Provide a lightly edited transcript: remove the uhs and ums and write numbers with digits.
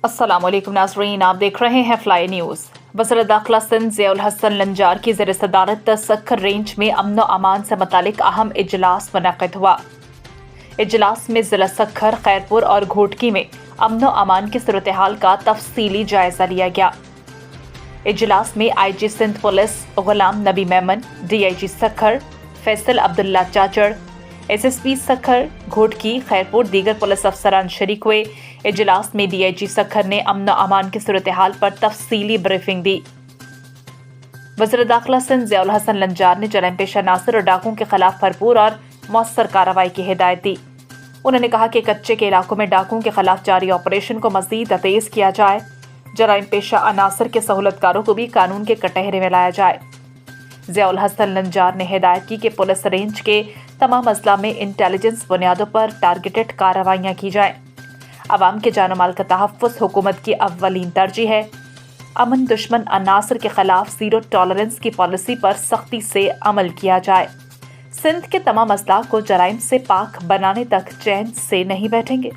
अस्सलाम वालेकुम नाज़रीन, आप देख रहे हैं फ्लाई न्यूज़। वज़ीर दाखिला सिंध ज़ियाउल हसन लंजार की ज़ेर सदारत सक्खर रेंज में अमन व अमान से मुतालिक अहम इजलास मुनक़िद हुआ। इजलास में ज़िला सक्खर, खैरपुर और घोटकी में अमन व अमान की सूरत हाल का तफसीली जायज़ा लिया गया। इजलास में IG Sindh police Ghulam Nabi Memon, DIG Sukkur Faisal Abdullah चाचड़, SSP Sukkur Ghotki, Khairpur दीगर पुलिस अफसरान शरीक हुए। इजलास में DIG सक्खर ने अमन अमान की सूरत हाल पर तफसीली ब्रीफिंग दी। वज़ीर दाखिला सिंध ज़ियाउल हसन लंजार ने जराइम पेशा नासिर और डाकुओं के खिलाफ भरपूर और मौसर कार्रवाई की हिदायत दी। उन्होंने कहा कि कच्चे के इलाकों में डाकुओं के खिलाफ जारी ऑपरेशन को मज़ीद तेज किया जाए। जराइम पेशा अनासर के सहूलतकारों को भी कानून के कटहरे में लाया जाए। ज़ियाउल हसन लंजार ने हिदायत की कि पुलिस रेंज के तमाम अजला में इंटेलिजेंस बुनियादों पर टारगेटेड कार्रवाइयाँ की जाएँ। अवाम के जान माल का तहफ़्फ़ुज़ हुकूमत की अव्वलीन तरजीह है। अमन दुश्मन अनासर के खिलाफ ज़ीरो टॉलरेंस की पॉलिसी पर सख्ती से अमल किया जाए। सिंध के तमाम अजला को जराइम से पाक बनाने तक चैन से नहीं बैठेंगे।